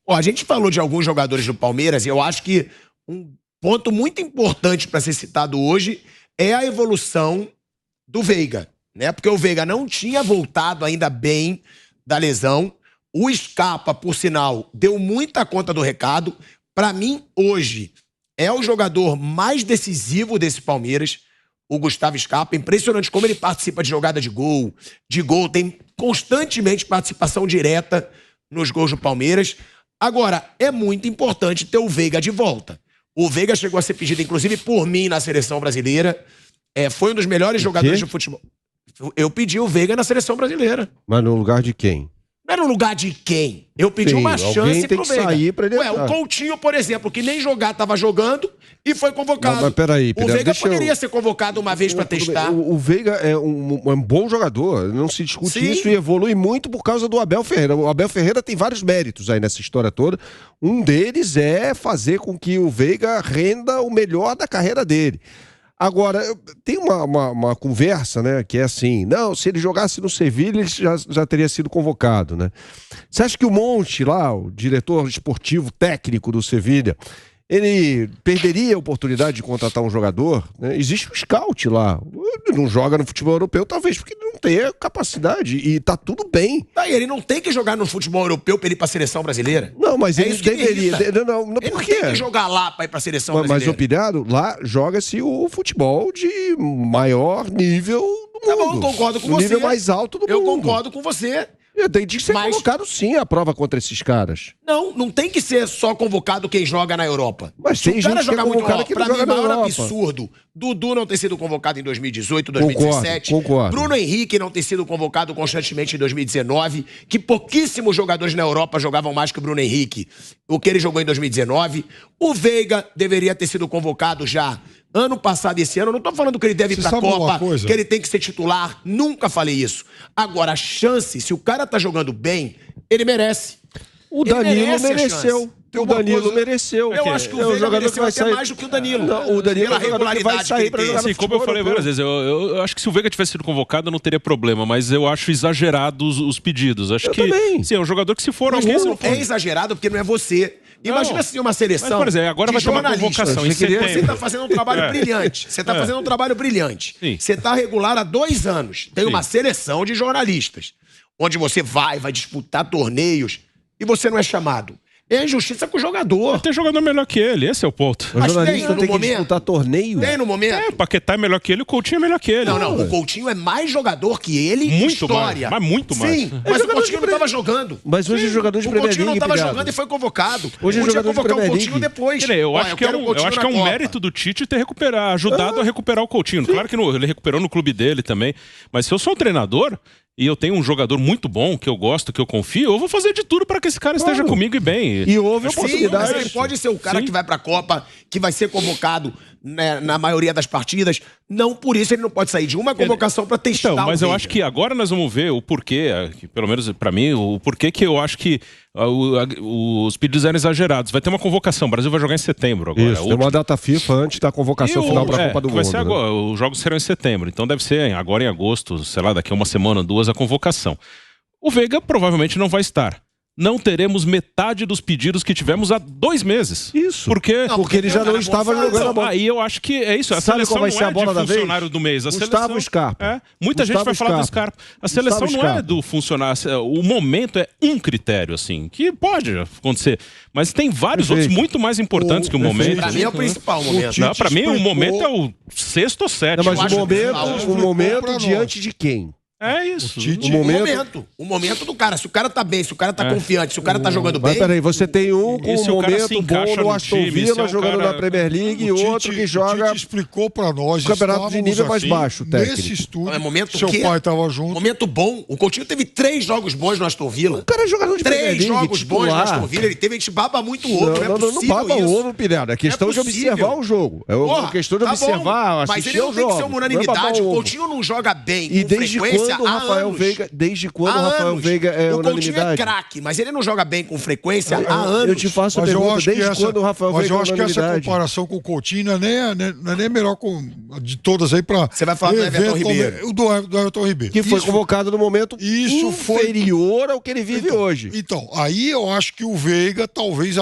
Ó, a gente falou de alguns jogadores do Palmeiras e eu acho que um ponto muito importante para ser citado hoje é a evolução do Veiga, né? Porque o Veiga não tinha voltado ainda bem da lesão. O Scarpa, por sinal, deu muita conta do recado. Para mim, hoje, é o jogador mais decisivo desse Palmeiras, o Gustavo Scarpa. Impressionante como ele participa de jogada de gol, tem constantemente participação direta nos gols do Palmeiras. Agora, é muito importante ter o Veiga de volta. O Veiga chegou a ser pedido, inclusive, por mim na seleção brasileira. Foi um dos melhores jogadores de futebol. Eu pedi o Veiga na seleção brasileira. Mas no lugar de quem? Não era no lugar de quem? Eu pedi uma chance pro Veiga. Sair pra ele o Coutinho, por exemplo, que nem jogar tava jogando e foi convocado. Mas peraí, o Veiga poderia ser convocado uma vez pra testar. O Veiga é um bom jogador, não se discute isso, e evolui muito por causa do Abel Ferreira. O Abel Ferreira tem vários méritos aí nessa história toda. Um deles é fazer com que o Veiga renda o melhor da carreira dele. Agora, tem uma conversa, né, que é assim, não, se ele jogasse no Sevilha, ele já teria sido convocado, né? Você acha que o Monte lá, o diretor esportivo técnico do Sevilha, ele perderia a oportunidade de contratar um jogador? Né? Existe um scout lá, ele não joga no futebol europeu, talvez porque ele não tenha capacidade, e tá tudo bem. Ele não tem que jogar no futebol europeu pra ele ir pra seleção brasileira? Não, mas ele deveria. Não, ele não tem que jogar lá pra ir pra seleção brasileira. Mas, opinado, lá joga-se o futebol de maior nível do mundo. Tá bom, eu concordo com você. O nível mais alto do mundo. Eu concordo com você. Tem que ser convocado sim a prova contra esses caras. Não tem que ser só convocado quem joga na Europa. Mas tem gente que é convocado que não joga na Europa. Pra mim, o maior absurdo, Dudu não ter sido convocado em 2018, 2017. Concordo. Bruno Henrique não ter sido convocado constantemente em 2019, que pouquíssimos jogadores na Europa jogavam mais que o Bruno Henrique, o que ele jogou em 2019. O Veiga deveria ter sido convocado já ano passado e esse ano. Eu não tô falando que ele deve ir pra Copa, que ele tem que ser titular. Nunca falei isso. Agora, a chance, se o cara tá jogando bem, ele merece. O Danilo mereceu. O Danilo mereceu. Eu acho que o Veiga mereceu até mais do que o Danilo. Não, o Danilo é o jogador que vai sair pra jogar no como eu falei várias vezes, eu acho que se o Veiga tivesse sido convocado não teria problema, mas eu acho exagerado os pedidos. Acho que também. Sim, é um jogador que se for... É exagerado porque não é você. Imagina se uma seleção. Mas, por exemplo, agora vai ter uma convocação em setembro. Você está fazendo um trabalho brilhante. Você está fazendo um trabalho brilhante. Você está regular há 2 anos. Tem uma seleção de jornalistas, onde você vai disputar torneios e você não é chamado. É injustiça com o jogador. Tem jogador melhor que ele, esse é o ponto. O jornalista tem que disputar torneio. Tem no momento. O Paquetá é melhor que ele, o Coutinho é melhor que ele. Não, o Coutinho é mais jogador que ele em história. Mas muito mais. Sim, mas o Coutinho não estava jogando. Mas hoje é jogador de Premier League. O Coutinho não estava jogando e foi convocado. Hoje é jogador de Premier League. O Coutinho depois. Eu acho que é um mérito do Tite ter ajudado a recuperar o Coutinho. Claro que ele recuperou no clube dele também. Mas se eu sou um treinador e eu tenho um jogador muito bom, que eu gosto, que eu confio, eu vou fazer de tudo para que esse cara esteja comigo e bem. E houve a oportunidade. Mas ele pode ser o cara que vai pra Copa, que vai ser convocado, né, na maioria das partidas. Não por isso ele não pode sair de uma convocação para testar. Então, mas eu acho que agora nós vamos ver o porquê, pelo menos para mim, o porquê que eu acho que os pedidos eram exagerados. Vai ter uma convocação, o Brasil vai jogar em setembro agora. Isso, tem uma data FIFA antes da convocação final para a Copa do Mundo. Vai ser agora, os jogos serão em setembro, então deve ser agora em agosto, sei lá, daqui a uma semana, 2, a convocação. O Veiga provavelmente não vai estar. Não teremos metade dos pedidos que tivemos há 2 meses. Isso. Porque ele já não estava jogando a bola. Aí eu acho que é isso. A Sabe seleção qual vai ser a bola não é da de funcionário do mês. A Gustavo Scarpa. Muita gente vai falar do Scarpa. A seleção não é do funcionário. O momento é um critério, assim, que pode acontecer. Mas tem vários outros muito mais importantes que o momento. Pra mim é o principal momento. Não, pra mim o momento é o 6º ou 7º. Mas o momento diante de quem? É isso. O momento do cara. Se o cara tá bem, se o cara tá confiante, se o cara tá jogando bem. Mas peraí, você tem um com um momento bom no Aston Villa jogando na Premier League e outro que joga. O Tite explicou pra nós. Campeonato de nível mais baixo, técnico. Nesse estúdio, seu pai tava junto. Momento bom. O Coutinho teve 3 jogos bons no Aston Villa. O cara é jogador de Premier League. 3 jogos bons no Aston Villa. Ele teve, a gente baba muito o ovo. Não baba o ovo, Pirada. É questão de observar o jogo. É uma questão de observar, mas ele não tem que ser uma unanimidade. O Coutinho não joga bem com frequência quando o Rafael Veiga, é o unanimidade? Coutinho é craque, mas ele não joga bem com frequência há anos. Eu te faço a pergunta, desde quando o Rafael Veiga é unanimidade? Mas eu acho que essa comparação com o Coutinho não é nem a melhor de todas aí pra... Você vai falar do Everton Ribeiro. Do Everton Ribeiro. Que foi convocado no momento inferior ao que ele vive hoje. Então, aí eu acho que o Veiga, talvez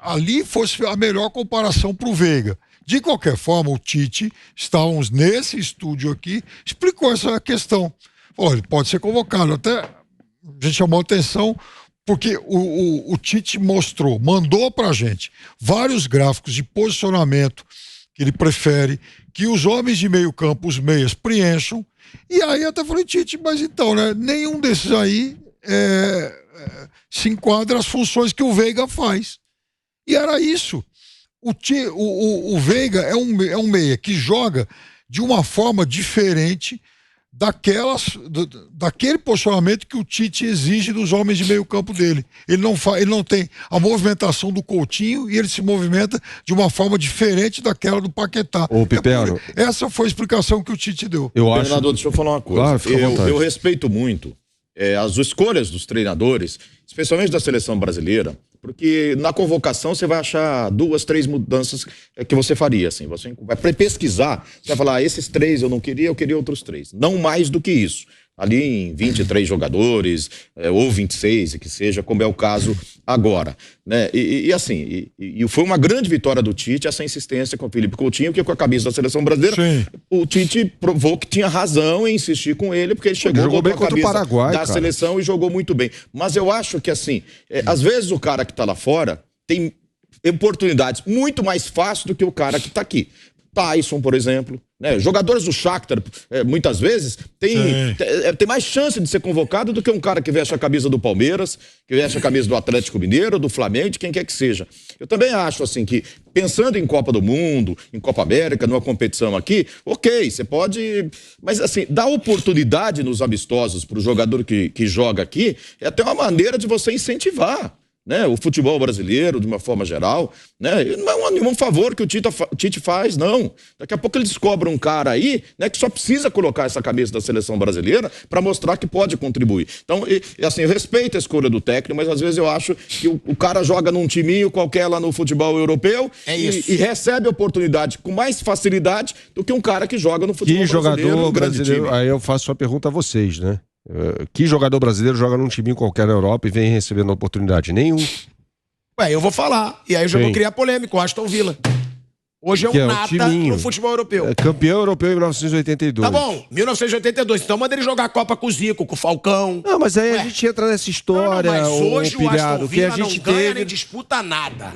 ali fosse a melhor comparação pro Veiga. De qualquer forma, o Tite, estávamos nesse estúdio aqui, explicou essa questão. Ele pode ser convocado. Até a gente chamou atenção porque o Tite mandou pra gente vários gráficos de posicionamento que ele prefere que os homens de meio campo, os meias, preencham. E aí até falei, Tite, mas então, né? Nenhum desses aí se enquadra às funções que o Veiga faz. E era isso. O Veiga é um meia que joga de uma forma diferente daquele posicionamento que o Tite exige dos homens de meio campo dele. Ele não tem a movimentação do Coutinho e ele se movimenta de uma forma diferente daquela do Paquetá. Ô, Pipero, essa foi a explicação que o Tite deu. Treinador, deixa eu falar uma coisa. Claro, eu respeito muito as escolhas dos treinadores, especialmente da seleção brasileira, porque na convocação você vai achar 2, 3 mudanças que você faria, assim. Você vai pesquisar, você vai falar, esses 3 eu queria outros 3. Não mais do que isso. Ali em 23 jogadores, ou 26, que seja, como é o caso agora. Né? E foi uma grande vitória do Tite, essa insistência com o Felipe Coutinho, que com a camisa da seleção brasileira, sim, o Tite provou que tinha razão em insistir com ele, porque ele chegou com a camisa da seleção e jogou muito bem. Mas eu acho que, assim, às vezes o cara que está lá fora tem oportunidades muito mais fáceis do que o cara que está aqui. Tyson, por exemplo, né? Jogadores do Shakhtar, muitas vezes, tem mais chance de ser convocado do que um cara que veste a camisa do Palmeiras, que veste a camisa do Atlético Mineiro, do Flamengo, de quem quer que seja. Eu também acho, assim, que pensando em Copa do Mundo, em Copa América, numa competição aqui, ok, você pode... Mas, assim, dar oportunidade nos amistosos para o jogador que joga aqui é até uma maneira de você incentivar, né, o futebol brasileiro, de uma forma geral, né, não é nenhum favor que o Tite faz, não. Daqui a pouco ele descobre um cara aí, né, que só precisa colocar essa camisa da seleção brasileira para mostrar que pode contribuir. Então, assim, eu respeito a escolha do técnico, mas às vezes eu acho que o cara joga num timinho qualquer lá no futebol europeu e recebe oportunidade com mais facilidade do que um cara que joga no futebol brasileiro. Que jogador brasileiro, aí eu faço a pergunta a vocês, né? Que jogador brasileiro joga num time qualquer na Europa e vem recebendo oportunidade? Nenhum. Eu vou falar. E aí eu já vou criar polêmica. O Aston Villa. Hoje é um nata no futebol europeu. Campeão europeu em 1982. Tá bom, 1982. Então manda ele jogar a Copa com o Zico, com o Falcão. Não, mas aí a gente entra nessa história, mas hoje o Aston Villa que a gente não ganha nem disputa nada.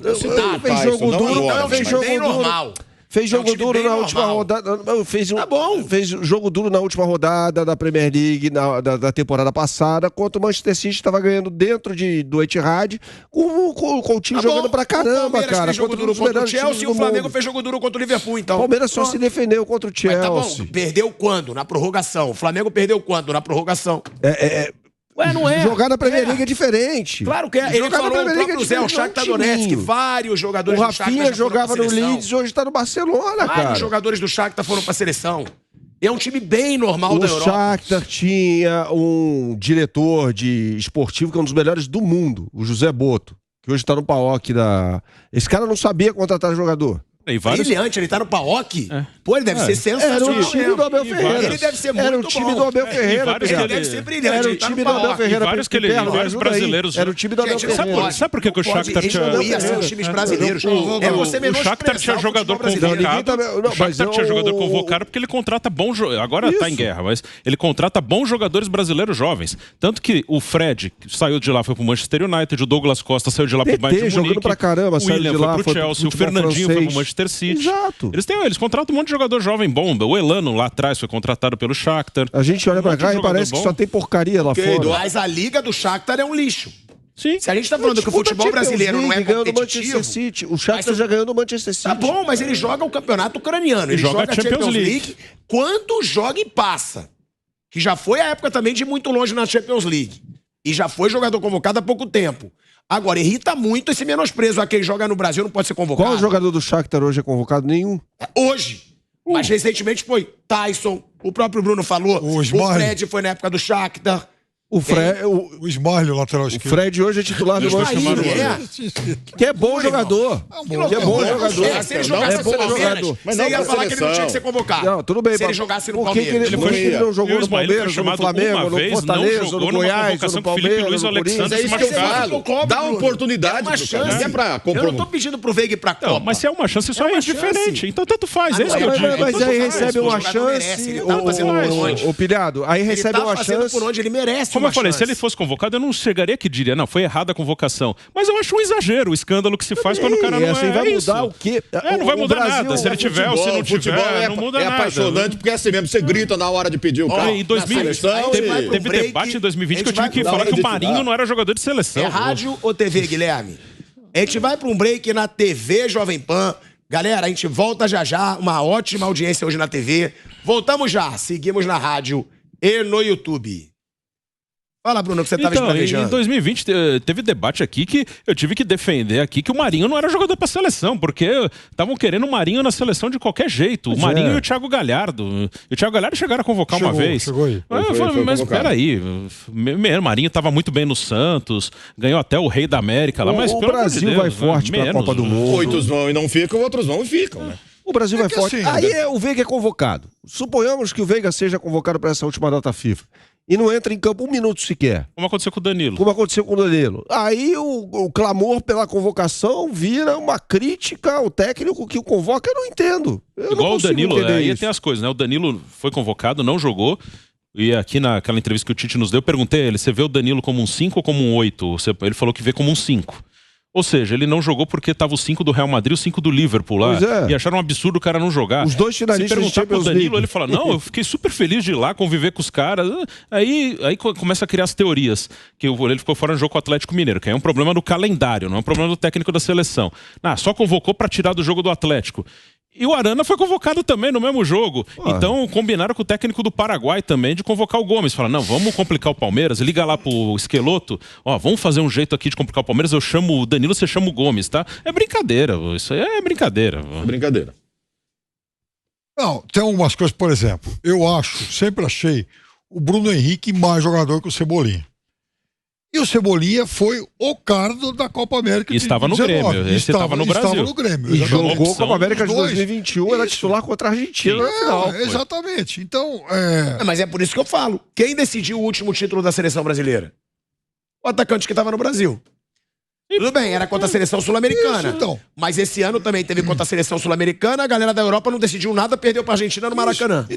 Fez jogo duro, fez jogo bem normal. Fez jogo duro na última rodada. Fez jogo duro na última rodada da Premier League da temporada passada, contra o Manchester City, estava ganhando dentro do Etihad, com o Coutinho jogando pra caramba, cara. Fez jogo duro contra o Chelsea e o Flamengo fez jogo duro contra o Liverpool, então. O Palmeiras só se defendeu contra o Chelsea. Mas tá bom, perdeu quando? Na prorrogação. O Flamengo perdeu quando? Na prorrogação. Não é. Jogar na Premier League é diferente. Claro que é. Ele falou o próprio Zé, o Shakhtar Donetsk, vários jogadores do Shakhtar. O Rafinha jogava no Leeds, hoje tá no Barcelona, cara. Vários jogadores do Shakhtar foram pra seleção. É um time bem normal da Europa. O Shakhtar tinha um diretor esportivo que é um dos melhores do mundo, o José Boto, que hoje tá no PAOK da... Esse cara não sabia contratar jogador. Brilhante, ele tá no PAOK? Pô, ele deve ser sensacional. Era o time do Abel Ferreira. Ele deve ser muito bom. Era o time do Abel Ferreira. Ele deve ser brilhante. Era o time do Abel Ferreira. Vários brasileiros. Era o time do Abel Ferreira. Sabe por que o Shakhtar tinha... Não ia ser os times brasileiros. O Shakhtar tinha jogador convocado. O Shakhtar tinha jogador convocado porque ele contrata bons... Agora tá em guerra, mas ele contrata bons jogadores brasileiros jovens. Tanto que o Fred saiu de lá, foi pro Manchester United, o Douglas Costa saiu de lá pro Bayern de Munique. Jogando pra caramba, saiu de lá, foi pro Chelsea, o Fernandinho foi pro Manchester City. Exato. Eles contratam um monte de jogador jovem bom. O Elano lá atrás foi contratado pelo Shakhtar. A gente olha pra cá e parece que só tem porcaria lá fora. Mas a liga do Shakhtar é um lixo. Sim. Se a gente tá falando que o futebol brasileiro não é competitivo... O Shakhtar já ganhou no Manchester City. Tá bom, mas ele joga o campeonato ucraniano. Ele joga a Champions League quando joga e passa. Que já foi a época também de ir muito longe na Champions League. E já foi jogador convocado há pouco tempo. Agora, irrita muito esse menosprezo. Quem joga no Brasil não pode ser convocado. Qual jogador do Shakhtar hoje é convocado? Nenhum. Hoje. Mas recentemente foi Tyson, o próprio Bruno falou. O Fred foi na época do Shakhtar. O Ismael, o lateral esquerdo. O Fred hoje é titular do Manchester United. Que é bom jogador. Que é bom jogador. Se ele jogasse no Palmeiras, você ia falar que ele não tinha que ser convocado. Não, tudo bem. Se ele jogasse no Por que Palmeiras. ele não jogou no Palmeiras, no Flamengo, no Fortaleza, no Goiás, no Palmeiras, no Corinthians? É isso que eu falo. Dá oportunidade pro cara. Não é pra Eu não tô pedindo pro Veiga ir pra Copa. Mas se é uma chance, só é diferente. Então tanto faz. É isso que eu digo. Mas aí recebe uma chance. Ô, Pilhado, aí recebe uma chance. Por onde ele merece. Como eu falei, se ele fosse convocado, eu não chegaria que diria, não, foi errada a convocação. Mas eu acho um exagero o escândalo que se faz quando o cara não assim, é vai isso. mudar o quê? Não vai mudar nada. Se ele tiver ou se não tiver, não muda nada. É apaixonante, porque é assim mesmo, você grita na hora de pedir o carro. Em 2020, teve debate em 2020 que eu tive que falar que o Marinho não era jogador de seleção. É rádio ou TV, Guilherme? A gente vai pra um break na TV Jovem Pan. Galera, a gente volta já. Uma ótima audiência hoje na TV. Voltamos já. Seguimos na rádio e no YouTube. Fala, Bruno, que você estava planejando. Em 2020 teve debate aqui que eu tive que defender aqui que o Marinho não era jogador para seleção, porque estavam querendo o Marinho na seleção de qualquer jeito. O Marinho e o Thiago Galhardo. E o Thiago Galhardo chegaram a convocar uma vez. Chegou aí. Mas peraí, o Marinho estava muito bem no Santos, ganhou até o Rei da América lá, mas o pelo Brasil amor de Deus, vai forte para a Copa do Mundo. Muitos vão e não ficam, outros vão e ficam, né? O Brasil vai forte. Assim, aí o Veiga é convocado. Suponhamos que o Veiga seja convocado para essa última data FIFA. E não entra em campo um minuto sequer. Como aconteceu com o Danilo. Como aconteceu com o Danilo. Aí o clamor pela convocação vira uma crítica ao técnico que o convoca. Eu não entendo. Igual o Danilo, aí tem as coisas, né? O Danilo foi convocado, não jogou. E aqui naquela entrevista que o Tite nos deu, eu perguntei a ele, você vê o Danilo como um 5 ou como um 8? Ele falou que vê como um 5. Ou seja, ele não jogou porque tava o 5 do Real Madrid e o 5 do Liverpool lá. E acharam um absurdo o cara não jogar. Os dois finalistas. Se perguntar pro Danilo, ele fala, não, eu fiquei super feliz de ir lá, conviver com os caras. Aí começa a criar as teorias. Que ele ficou fora no jogo com o Atlético Mineiro, que é um problema do calendário, não é um problema do técnico da seleção. Só convocou pra tirar do jogo do Atlético. E o Arana foi convocado também no mesmo jogo. Então combinaram com o técnico do Paraguai também de convocar o Gomes. Falaram, não, vamos complicar o Palmeiras. Liga lá pro Esqueloto. Vamos fazer um jeito aqui de complicar o Palmeiras. Eu chamo o Danilo, você chama o Gomes, tá? É brincadeira. Isso aí é brincadeira. Brincadeira. Não, tem algumas coisas, por exemplo, eu sempre achei o Bruno Henrique mais jogador que o Cebolinha. E o Cebolinha foi o cara da Copa América de estava no 19. Grêmio. Esse estava no Brasil. Estava no Grêmio. E jogou a Copa América de 2021, era titular contra a Argentina no final. Exatamente. Então, Mas é por isso que eu falo. Quem decidiu o último título da seleção brasileira? O atacante que estava no Brasil. Tudo bem, era contra a seleção sul-americana. Então. Mas esse ano também teve contra a seleção sul-americana, a galera da Europa não decidiu nada, perdeu pra Argentina no Maracanã.